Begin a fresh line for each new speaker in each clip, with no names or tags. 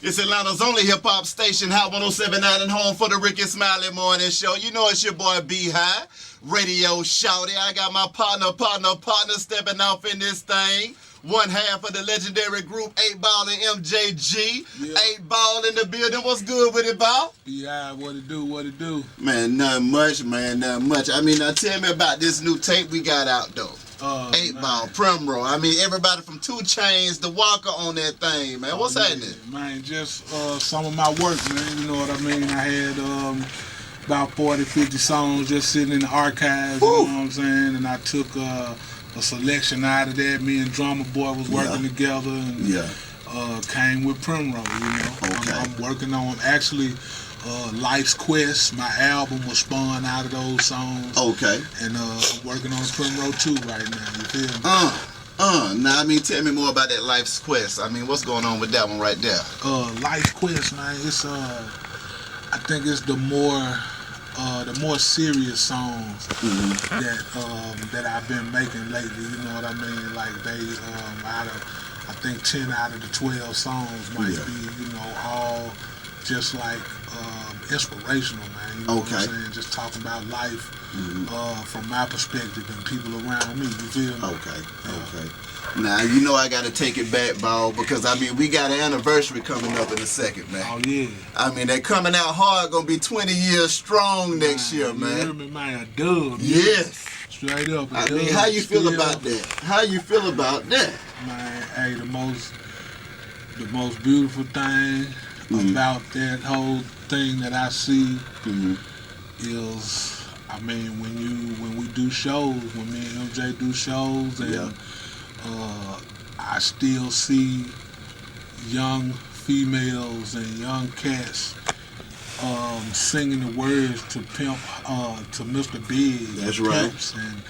It's Atlanta's only hip-hop station, Hot 107.9 and home for the Ricky Smiley Morning Show. You know it's your boy B-High, Radio Shouty. I got my partner stepping off in this thing. One half of the legendary group, 8 Ball and MJG. Yeah. 8 Ball in the building. What's good with it, Ball?
B.I., what it do?
Man, nothing much, I mean, now tell me about this new tape we got out, though. 8 Ball, Primrose. I mean, everybody from 2 Chainz to Walker on that thing, man. What's happening?
Man, just some of my work, man. You know what I mean? I had about 40, 50 songs just sitting in the archives, you know what I'm saying? And I took a selection out of that. Me and Drummer Boy was working together and came with Primrose, you know.
Okay.
I'm working on, actually, Life's Quest. My album was spun out of those songs.
Okay.
And I'm working on Primrose 2 right now, you feel me?
Now, I mean, tell me more about that Life's Quest. I mean, what's going on with that one right there?
Life's Quest, man, it's, I think it's the more serious songs that I've been making lately, you know what I mean? Like they, I think 10 out of the 12 songs might be, you know, all just like inspirational, man. You know what I'm saying? Just talking about life from my perspective and people around me, you feel me?
Okay. Now, you know I got to take it back, Ball, because, I mean, we got an anniversary coming up in a second, man.
Oh, yeah.
I mean, they coming out hard, going to be 20 years strong next year, man.
You hear me, man? A dub.
Yes.
Straight up.
I mean, how you feel about that? How you feel about that?
Man, hey, the most beautiful thing about that whole thing that I see is, I mean, when we do shows, when me and MJ do shows, and I still see young females and young cats singing the words to Pimp, to Mr. Big.
That's right.
Pimps, and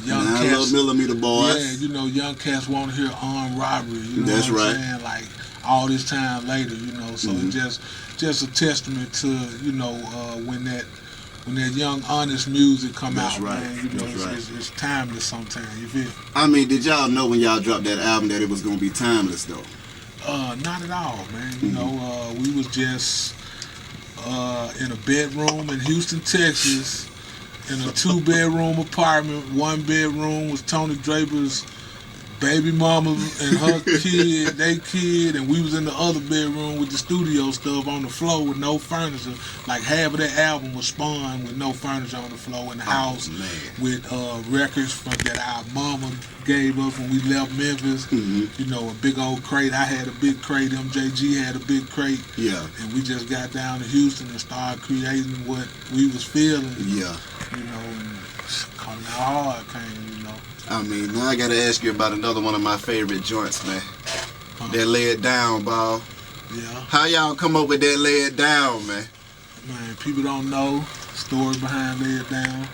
young cats,
millimeter boys.
Yeah, you know, young cats want to hear armed robbery. You know
That's
what I'm
right.
saying? Like all this time later, you know. So it's just a testament to, you know, when that young honest music come out, man. You know, it's timeless sometimes. You feel?
I mean, did y'all know when y'all dropped that album that it was gonna be timeless though?
Not at all, man. You know, we was just in a bedroom in Houston, Texas, in a 2-bedroom apartment. 1 bedroom was Tony Draper's baby mama and her kid, and we was in the other bedroom with the studio stuff on the floor with no furniture. Like half of that album was spun with no furniture on the floor in the house, with records that our mama gave us when we left Memphis. You know, a big old crate. I had a big crate. MJG had a big crate.
Yeah.
And we just got down to Houston and started creating what we was feeling.
Yeah.
You know, and coming out hard came, you know.
I mean, now I gotta ask you about another one of my favorite joints, man. That Lay It Down, Ball.
Yeah.
How y'all come up with that Lay It Down, man?
Man, people don't know the story behind Lay It Down.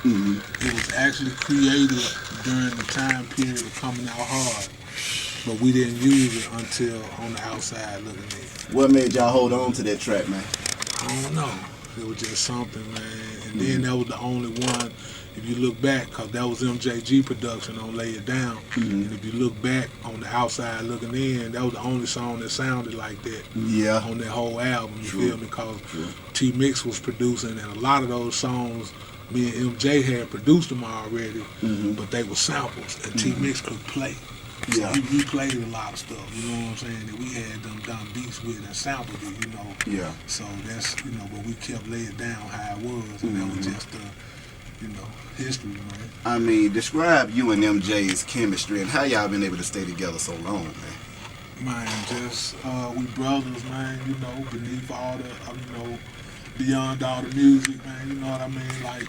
It was actually created during the time period of coming out hard, but we didn't use it until on the outside looking in.
What made y'all hold on to that track, man?
I don't know. It was just something, man. And then that was the only one. If you look back, because that was MJG production on Lay It Down, and if you look back on the outside looking in, that was the only song that sounded like that on that whole album, you feel me? Because T-Mix was producing, and a lot of those songs, me and MJ had produced them already, but they were samples, and T-Mix could play. So we played a lot of stuff, you know what I'm saying, that we had them done beats with and sampled it, you know.
Yeah.
So that's, you know, but we kept Lay It Down how it was, and that was just you know, history, man. I
mean, describe you and MJ's chemistry and how y'all been able to stay together so long, man.
Man, just, we brothers, man, you know, beneath all the, you know, beyond all the music, man, you know what I mean? Like,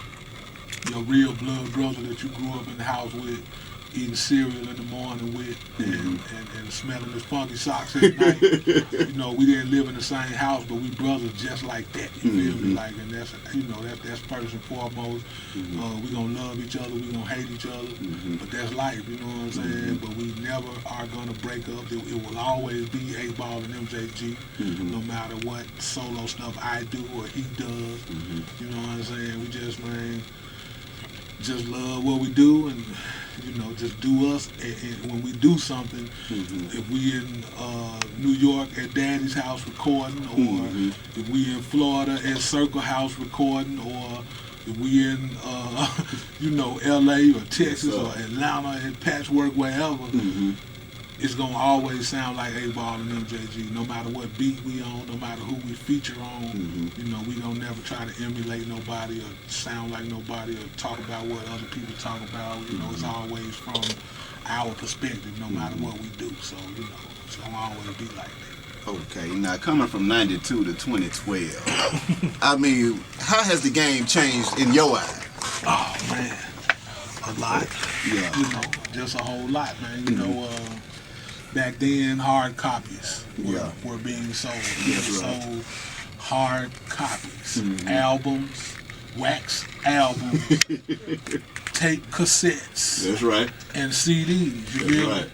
your real blood brother that you grew up in the house with, eating cereal in the morning with, and smelling his funky socks at night. You know, we didn't live in the same house, but we brothers just like that. You feel me? Like, and that's, you know, that's first and foremost. We gonna love each other, we gonna hate each other, but that's life. You know what I'm saying? But we never are gonna break up. It will always be 8 Ball and MJG, no matter what solo stuff I do or he does. You know what I'm saying? We just, man, just love what we do and you know, just do us. And when we do something, if we in New York at Daddy's house recording, or if we in Florida at Circle House recording, or if we in, you know, L.A. or Texas or Atlanta at Patchwork, wherever, it's going to always sound like A-Ball and MJG. No matter what beat we on, no matter who we feature on, you know, we don't never try to emulate nobody or sound like nobody or talk about what other people talk about. You know, it's always from our perspective, no matter what we do. So, you know, it's going to always be like that.
Okay, now coming from 92 to 2012, I mean, how has the game changed in your eyes?
Oh, man, a lot.
Yeah.
You know, just a whole lot, man. You know, back then, hard copies were being sold.
That's right.
Sold hard copies, albums, wax albums, tape cassettes.
That's right.
And CDs. You
That's
feel
right.
me?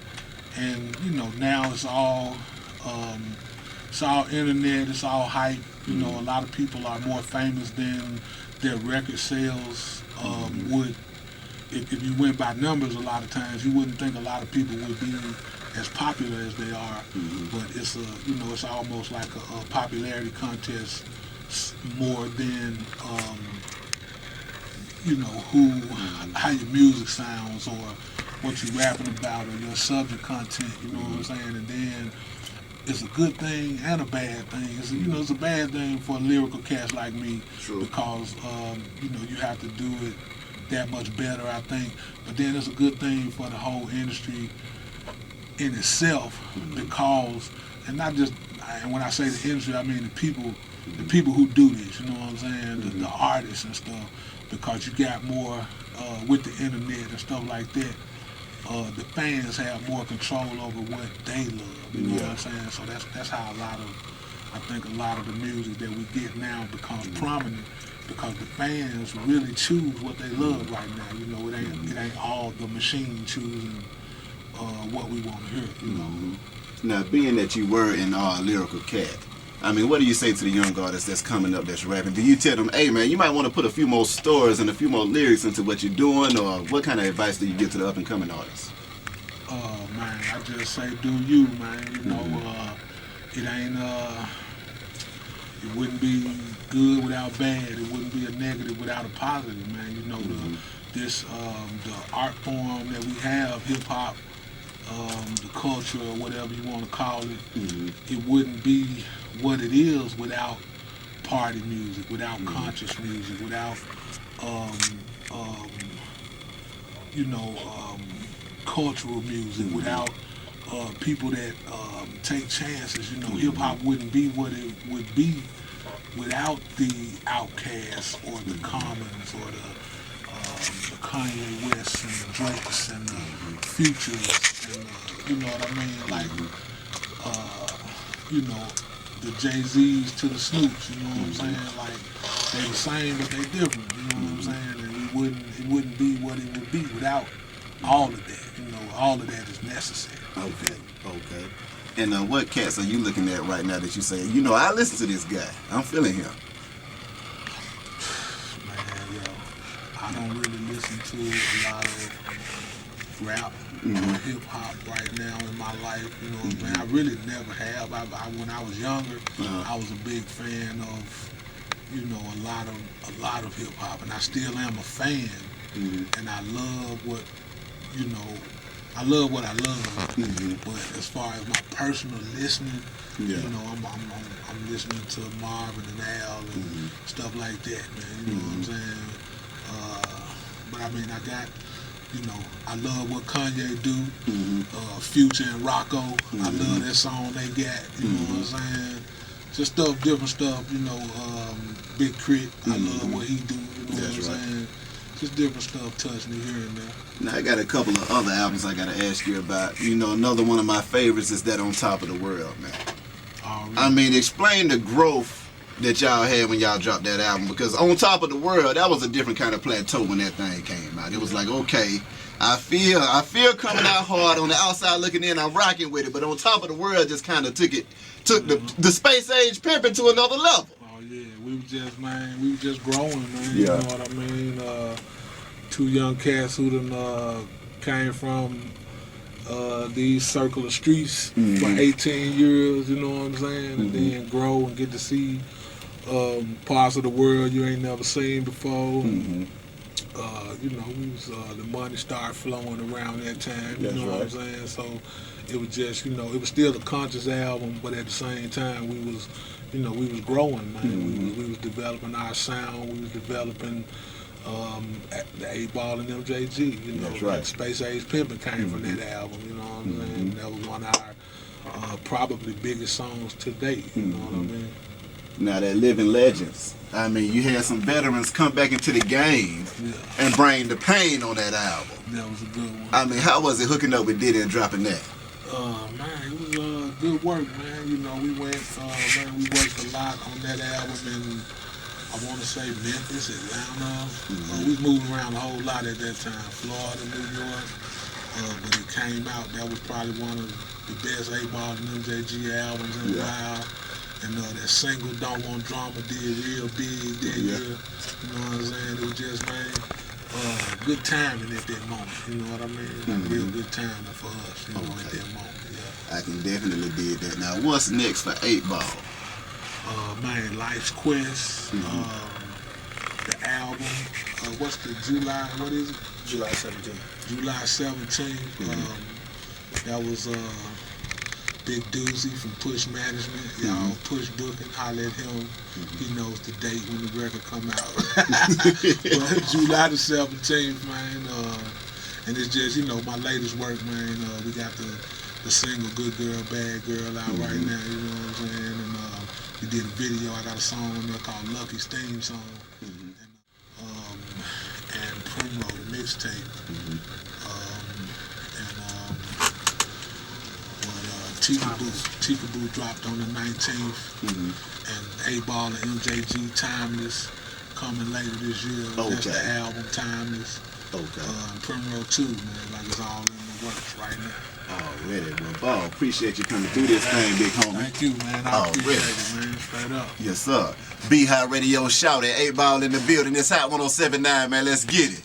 And you know, now it's all internet. It's all hype. You know, a lot of people are more famous than their record sales would. If you went by numbers, a lot of times you wouldn't think a lot of people would be as popular as they are. But it's you know, it's almost like a popularity contest more than you know, how your music sounds or what you're rapping about or your subject content. You know what I'm saying? And then it's a good thing and a bad thing. It's, you know, it's a bad thing for lyrical cats like me.
True.
Because you know, you have to do it that much better, I think. But then it's a good thing for the whole industry in itself, because, and not just, and when I say the industry, I mean the people who do this. You know what I'm saying? The artists and stuff, because you got more with the internet and stuff like that. The fans have more control over what they love. You know what I'm saying? So that's how I think a lot of the music that we get now becomes prominent, because the fans really choose what they love right now. You know, it ain't all the machine choosing what we want to hear. You know.
Now, being that you were in lyrical cat, I mean, what do you say to the young artists that's coming up that's rapping? Do you tell them, hey man, you might want to put a few more stories and a few more lyrics into what you're doing, or what kind of advice do you give to the up and coming artists?
Man, I just say do you, man. You know, it ain't it wouldn't be good without bad. It wouldn't be a negative without a positive, man. You know, the art form that we have, hip hop, the culture, or whatever you want to call it, it wouldn't be what it is without party music, without conscious music, without you know, cultural music, without people that take chances. You know, hip hop wouldn't be what it would be without the Outkast or the Commons or the Kanye West and the Drakes and the Futures and you know what I mean, like you know, the Jay-Z's to the Snoops. You know what I'm saying? Like, they're the same but they different. You know what I'm saying? And it wouldn't be what it would be without all of that. You know, all of that is necessary.
Okay. And what cats are you looking at right now that you say, you know, I listen to this guy, I'm feeling him?
Man, yo, I don't really listen to a lot of rap or hip hop right now in my life. You know what I'm saying? I really never have. When I was younger, I was a big fan of, you know, a lot of hip hop, and I still am a fan. And I love what, you know, I love what I love. But as far as my personal listening, you know, I'm listening to Marvin and Al and stuff like that, man. You know what I'm saying? But I mean, I got, you know, I love what Kanye do. Future and Rocco, I love that song they got. You know what I'm saying? Just stuff, different stuff. You know, Big Crit, I love what he do. You know what I'm saying? Just different stuff touch me here and there.
Now, I got a couple of other albums I got to ask you about. You know, another one of my favorites is that On Top of the World, man.
Really?
I mean, explain the growth that y'all had when y'all dropped that album, because On Top of the World, that was a different kind of plateau when that thing came out. It was like, okay, I feel coming out hard on the outside looking in, I'm rocking with it, but On Top of the World just kind of took the space age pimping to another level.
Oh yeah, we were just growing, man. You know what I mean? Two young cats who done Came from these circular streets for 18 years, you know what I'm saying? And then grow and get to see parts of the world you ain't never seen before. You know, the money started flowing around that time, you know what I'm saying? So it was just, you know, it was still a conscious album, but at the same time we was growing, man. We was developing our sound, we was developing the 8-Ball and MJG, you know. Like Space Age Pimpin' came from that album, you know what I'm saying? That was one of our probably biggest songs to date, you know what I mean?
Now that Living Legends, I mean, you had some veterans come back into the game and bring the pain on that album.
That was a good one.
I mean, how was it hooking up with Diddy and dropping that?
Man, it was good work, man. You know, we worked a lot on that album in, I want to say, Memphis, Atlanta. We moved around a whole lot at that time, Florida, New York. But it came out, that was probably one of the best 8-Ball and MJG albums in a while. And that single, Don't Want Drama, did real big that year. You know what I'm saying? It was just, man, good timing at that moment. You know what I mean? Like real good timing for us, you know, at that moment. Yeah.
I can definitely dig that. Now, what's next for 8-Ball?
Man, Life's Quest, the album. What's the July? What is it?
July 17th.
July 17th. That was Big Doozy from Push Management. Y'all Push Booking, holler at him. He knows the date when the record come out. But July the 17th, man. And it's just, you know, my latest work, man. We got the single Good Girl, Bad Girl out right now, you know what I'm saying? And we did a video. I got a song on there called Lucky's Theme Song. And Primrose, the mixtape. Tika Boo dropped on the 19th, and 8-Ball and MJG Timeless coming later this year. That's the album Timeless. Primrose 2, man, like it's all in the works right now.
Already, well, Ball, appreciate you coming through this thing, big homie.
Thank you, man. I appreciate it, man. Straight up.
Yes, sir. Beehive Radio Shout at 8-Ball in the building. It's Hot 107.9, man. Let's get it.